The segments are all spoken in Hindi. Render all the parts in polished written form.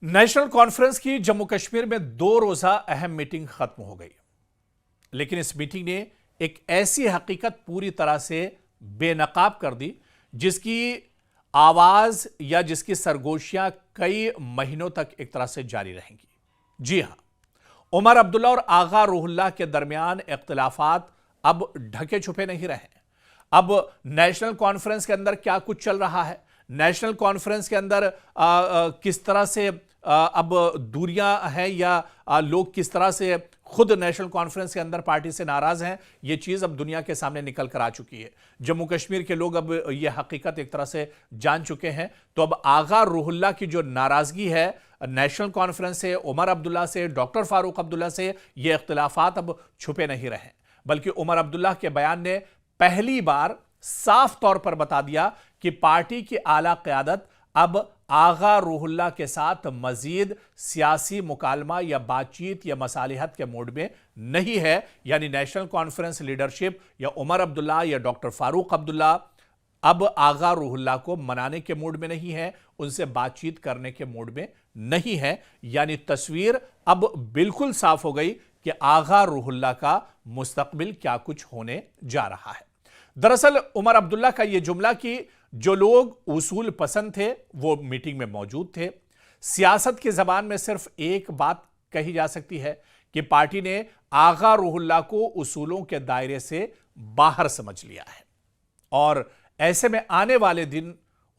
नेशनल कॉन्फ्रेंस की जम्मू कश्मीर में 2 रोजा अहम मीटिंग खत्म हो गई, लेकिन इस मीटिंग ने एक ऐसी हकीकत पूरी तरह से बेनकाब कर दी जिसकी आवाज या जिसकी सरगोशियां कई महीनों तक एक तरह से जारी रहेंगी। जी हां, उमर अब्दुल्ला और आगा रूहुल्लाह के दरमियान इख्तिलाफात अब ढके छुपे नहीं रहे। अब नेशनल कॉन्फ्रेंस के अंदर क्या कुछ चल रहा है, नेशनल कॉन्फ्रेंस के अंदर किस तरह से अब दूरियां हैं या लोग किस तरह से खुद नेशनल कॉन्फ्रेंस के अंदर पार्टी से नाराज हैं, यह चीज अब दुनिया के सामने निकल कर आ चुकी है। जम्मू कश्मीर के लोग अब यह हकीकत एक तरह से जान चुके हैं। तो अब आगा रूहुल्लाह की जो नाराजगी है नेशनल कॉन्फ्रेंस से, उमर अब्दुल्ला से, डॉक्टर फारूक अब्दुल्ला से, ये इख्तिलाफात अब छुपे नहीं रहे, बल्कि उमर अब्दुल्ला के बयान ने पहली बार साफ तौर पर बता दिया कि पार्टी की आला क़यादत अब आगा रूहुल्लाह के साथ मजीद सियासी मुकालमा या बातचीत या मसालिहत के मूड में नहीं है। यानी नेशनल कॉन्फ्रेंस लीडरशिप या उमर अब्दुल्ला या डॉक्टर फारूक अब्दुल्ला अब आगा रूहुल्लाह को मनाने के मूड में नहीं है, उनसे बातचीत करने के मूड में नहीं है। यानी तस्वीर अब बिल्कुल साफ हो गई कि आगा रूहुल्लाह का मुस्तकबिल क्या कुछ होने जा रहा है। दरअसल उमर अब्दुल्ला का यह जुमला कि जो लोग उसूल पसंद थे वो मीटिंग में मौजूद थे। सियासत की जबान में सिर्फ एक बात कही जा सकती है कि पार्टी ने आगा रूहुल्लाह को उसूलों के दायरे से बाहर समझ लिया है, और ऐसे में आने वाले दिन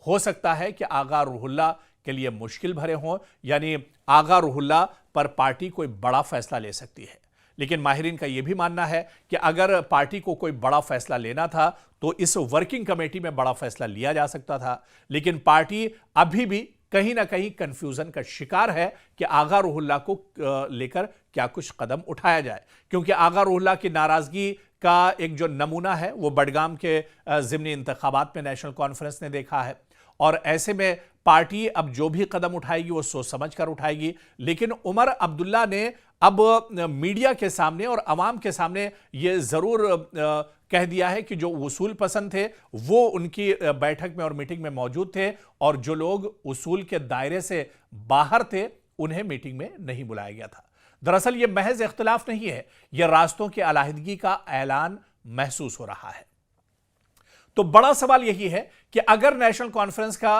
हो सकता है कि आगा रूहुल्लाह के लिए मुश्किल भरे हों। यानी आगा रूहुल्लाह पर पार्टी कोई बड़ा फैसला ले सकती है, लेकिन माहिरीन का यह भी मानना है कि अगर पार्टी को कोई बड़ा फैसला लेना था तो इस वर्किंग कमेटी में बड़ा फैसला लिया जा सकता था। लेकिन पार्टी अभी भी कहीं ना कहीं कंफ्यूजन का शिकार है कि आगा रूहुल्लाह को लेकर क्या कुछ कदम उठाया जाए, क्योंकि आगा रूहुल्लाह की नाराजगी का एक जो नमूना है वो बडगाम के ज़िमनी इंतखाबात में नेशनल कॉन्फ्रेंस ने देखा है। और ऐसे में पार्टी अब जो भी कदम उठाएगी वो सोच समझ कर उठाएगी। लेकिन उमर अब्दुल्ला ने अब मीडिया के सामने और अवाम के सामने ये जरूर कह दिया है कि जो उसूल पसंद थे वो उनकी बैठक में और मीटिंग में मौजूद थे, और जो लोग उसूल के दायरे से बाहर थे उन्हें मीटिंग में नहीं बुलाया गया था। दरअसल ये महज इख्तिलाफ नहीं है, यह रास्तों की अलहदगी का ऐलान महसूस हो रहा है। तो बड़ा सवाल यही है कि अगर नेशनल कॉन्फ्रेंस का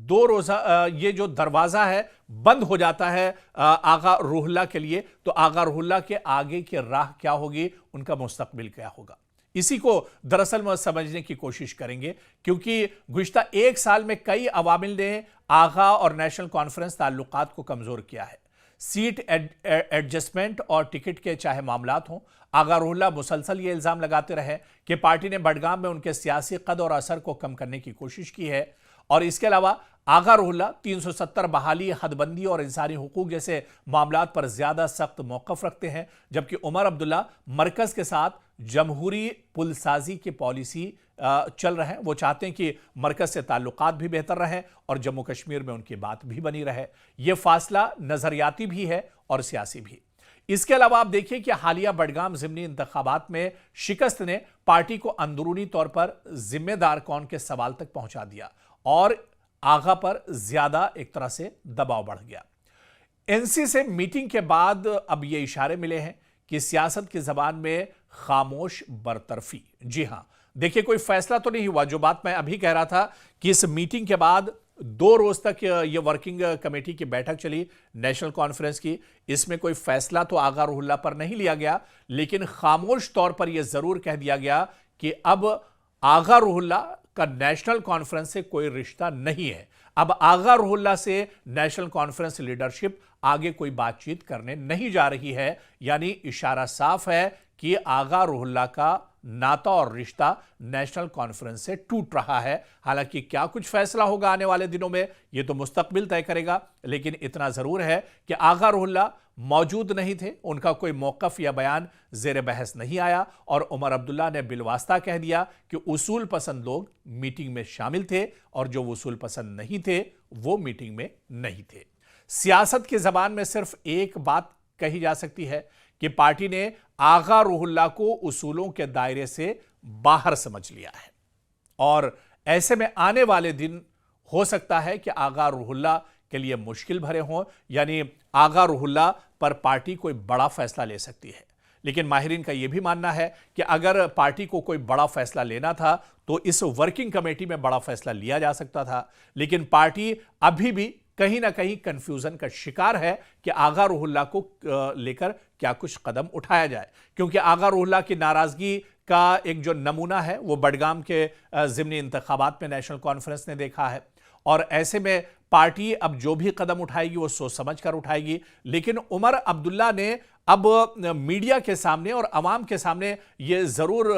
2 रोजा ये जो दरवाजा है बंद हो जाता है आगा रूहुल्लाह के लिए, तो आगा रूहुल्लाह के आगे की राह क्या होगी, उनका मुस्तकबिल क्या होगा, इसी को दरअसल में समझने की कोशिश करेंगे। क्योंकि गुज़िश्ता 1 साल में कई अवामिल ने आगा और नेशनल कॉन्फ्रेंस ताल्लुकात को कमजोर किया है। सीट एडजस्टमेंट और टिकट के चाहे मामलात हों, आगा रूहुल्लाह मुसलसल ये इल्ज़ाम लगाते रहे कि पार्टी ने बडगाम में उनके सियासी कद और असर को कम करने की कोशिश की है। और इसके अलावा आगा रूहुल्लाह 370 बहाली, हदबंदी और इंसानी हुकूक जैसे मामलात पर ज्यादा सख्त मौक़िफ़ रखते हैं, जबकि उमर अब्दुल्ला मरकज के साथ जमहूरी पुलसाजी की पॉलिसी चल रहे हैं। वो चाहते हैं कि मरकज से ताल्लुकात भी बेहतर रहें और जम्मू कश्मीर में उनकी बात भी बनी रहे। यह फासला नजरियाती भी है और सियासी भी। इसके अलावा आप देखिए कि हालिया बडगाम ज़िमनी इंतखाबात में शिकस्त ने पार्टी को अंदरूनी तौर पर जिम्मेदार कौन के सवाल तक पहुंचा दिया और आगा पर ज्यादा एक तरह से दबाव बढ़ गया। एनसी से मीटिंग के बाद अब ये इशारे मिले हैं कि सियासत की जबान में खामोश बरतरफी। जी हां, देखिए कोई फैसला तो नहीं हुआ। जो बात मैं अभी कह रहा था कि इस मीटिंग के बाद 2 रोज तक ये वर्किंग कमेटी की बैठक चली नेशनल कॉन्फ्रेंस की, इसमें कोई फैसला तो आगा रूहुल्लाह पर नहीं लिया गया, लेकिन खामोश तौर पर यह जरूर कह दिया गया कि अब आगा रूहुल्लाह का नेशनल कॉन्फ्रेंस से कोई रिश्ता नहीं है। अब आगा रूहुल्लाह से नेशनल कॉन्फ्रेंस लीडरशिप आगे कोई बातचीत करने नहीं जा रही है। यानी इशारा साफ है कि आगा रूहुल्लाह का नाता और रिश्ता नेशनल कॉन्फ्रेंस से टूट रहा है। हालांकि क्या कुछ फैसला होगा आने वाले दिनों में यह तो मुस्तकबिल तय करेगा, लेकिन इतना जरूर है कि आगा रूहुल्लाह मौजूद नहीं थे, उनका कोई मौक़िफ़ या बयान ज़ेर बहस नहीं आया, और उमर अब्दुल्ला ने बिलवास्ता कह दिया कि उसूल पसंद लोग मीटिंग में शामिल थे और जो उसूल पसंद नहीं थे वो मीटिंग में नहीं थे। सियासत की जबान में सिर्फ एक बात कही जा सकती है कि पार्टी ने आगा रूहुल्लाह को उसूलों के दायरे से बाहर समझ लिया है, और ऐसे में आने वाले दिन हो सकता है कि आगा रूहुल्लाह के लिए मुश्किल भरे हों, यानी आगा रूहुल्लाह पर पार्टी कोई बड़ा फैसला ले सकती है। लेकिन माहिरीन का यह भी मानना है कि अगर पार्टी को कोई बड़ा फैसला लेना था तो इस वर्किंग कमेटी में बड़ा फैसला लिया जा सकता था। लेकिन पार्टी अभी भी कहीं ना कहीं कंफ्यूजन का शिकार है कि आगा रूहुल्लाह को लेकर क्या कुछ कदम उठाया जाए, क्योंकि आगा रूहुल्लाह की नाराजगी का एक जो नमूना है वो बडगाम के ज़िमनी इंतखाबात में नेशनल कॉन्फ्रेंस ने देखा है। और ऐसे में पार्टी अब जो भी कदम उठाएगी वो सोच समझ कर उठाएगी। लेकिन उमर अब्दुल्ला ने अब मीडिया के सामने और अवाम के सामने ये जरूर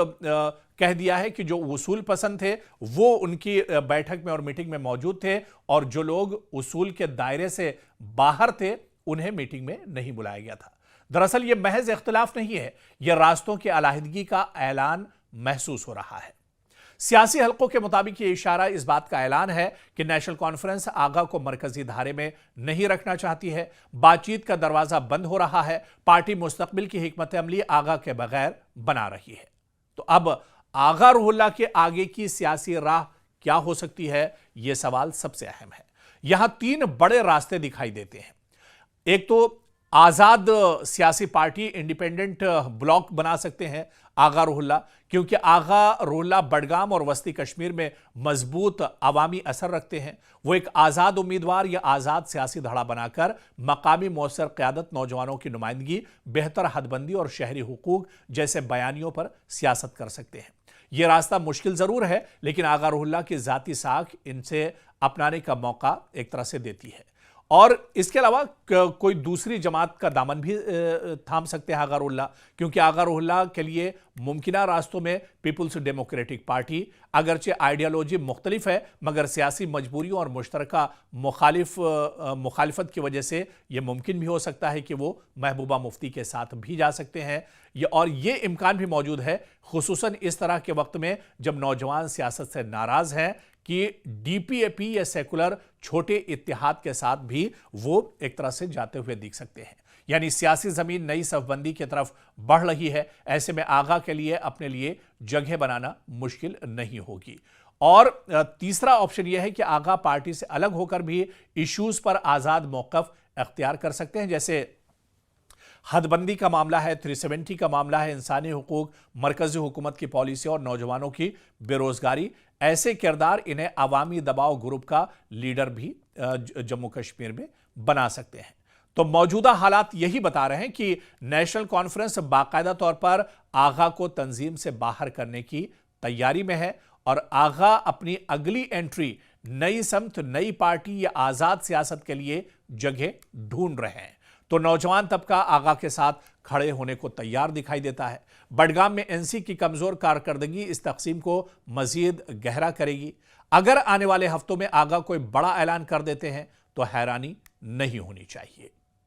कह दिया है कि जो उसूल पसंद थे वो उनकी बैठक में और मीटिंग में मौजूद थे, और जो लोग उसूल के दायरे से बाहर थे उन्हें मीटिंग में नहीं बुलाया गया था। दरअसल यह महज इख्तिलाफ नहीं है, यह रास्तों की अलहदगी का ऐलान महसूस हो रहा है। सियासी हलकों के मुताबिक यह इशारा इस बात का ऐलान है कि नेशनल कॉन्फ्रेंस आगा को मरकजी धारे में नहीं रखना चाहती है। बातचीत का दरवाजा बंद हो रहा है। पार्टी मुस्तकबिल की हिकमत अमली आगा के बगैर बना रही है। तो अब आगा रूहुल्लाह के आगे की सियासी राह क्या हो सकती है, यह सवाल सबसे अहम है। यहां 3 बड़े रास्ते दिखाई देते हैं। एक तो आजाद सियासी पार्टी इंडिपेंडेंट ब्लॉक बना सकते हैं आगा रूहुल्लाह, क्योंकि आगा रूहुल्लाह बडगाम और वस्ती कश्मीर में मजबूत अवामी असर रखते हैं। वो एक आज़ाद उम्मीदवार या आज़ाद सियासी धड़ा बनाकर मकामी मौसर क़यादत, नौजवानों की नुमाइंदगी, बेहतर हदबंदी और शहरी हुकूक जैसे बयानियों पर सियासत कर सकते हैं। यह रास्ता मुश्किल जरूर है, लेकिन आगा रूहुल्लाह की ज़ाती साख इनसे अपनाने का मौका एक तरह से देती है। और इसके अलावा कोई दूसरी जमात का दामन भी थाम सकते हैं आगा रूहुल्लाह, क्योंकि आगा रूहुल्लाह के लिए मुमकिना रास्तों में पीपुल्स डेमोक्रेटिक पार्टी, अगरचे आइडियोलॉजी मुख्तलिफ है मगर सियासी मजबूरियों और मुश्तरका मुखालिफत की वजह से यह मुमकिन भी हो सकता है कि वो महबूबा मुफ्ती के साथ भी जा सकते हैं। और ये इम्कान भी मौजूद है, खुसूसन इस तरह के वक्त में जब नौजवान सियासत से नाराज हैं कि डीपीएपी या सेकुलर छोटे इत्तेहाद के साथ भी वो एक तरह से जाते हुए दिख सकते हैं। यानी सियासी जमीन नई सफबंदी की तरफ बढ़ रही है। ऐसे में आगा के लिए अपने लिए जगह बनाना मुश्किल नहीं होगी। और तीसरा ऑप्शन यह है कि आगा पार्टी से अलग होकर भी इश्यूज पर आजाद मौकफ अख्तियार कर सकते हैं, जैसे हदबंदी का मामला है, 370 का मामला है, इंसानी हुकूक, मरकजी हुकूमत की पॉलिसी और नौजवानों की बेरोजगारी। ऐसे किरदार इन्हें अवामी दबाव ग्रुप का लीडर भी जम्मू कश्मीर में बना सकते हैं। तो मौजूदा हालात यही बता रहे हैं कि नेशनल कॉन्फ्रेंस बाकायदा तौर पर आगा को तंजीम से बाहर करने की तैयारी में है, और आगा अपनी अगली एंट्री नई समत, नई पार्टी या आजाद सियासत के लिए जगह ढूंढ रहे हैं। तो नौजवान तबका आगा के साथ खड़े होने को तैयार दिखाई देता है। बडगाम में एनसी की कमजोर कारकर्दगी इस तकसीम को मजीद गहरा करेगी। अगर आने वाले हफ्तों में आगा कोई बड़ा ऐलान कर देते हैं तो हैरानी नहीं होनी चाहिए।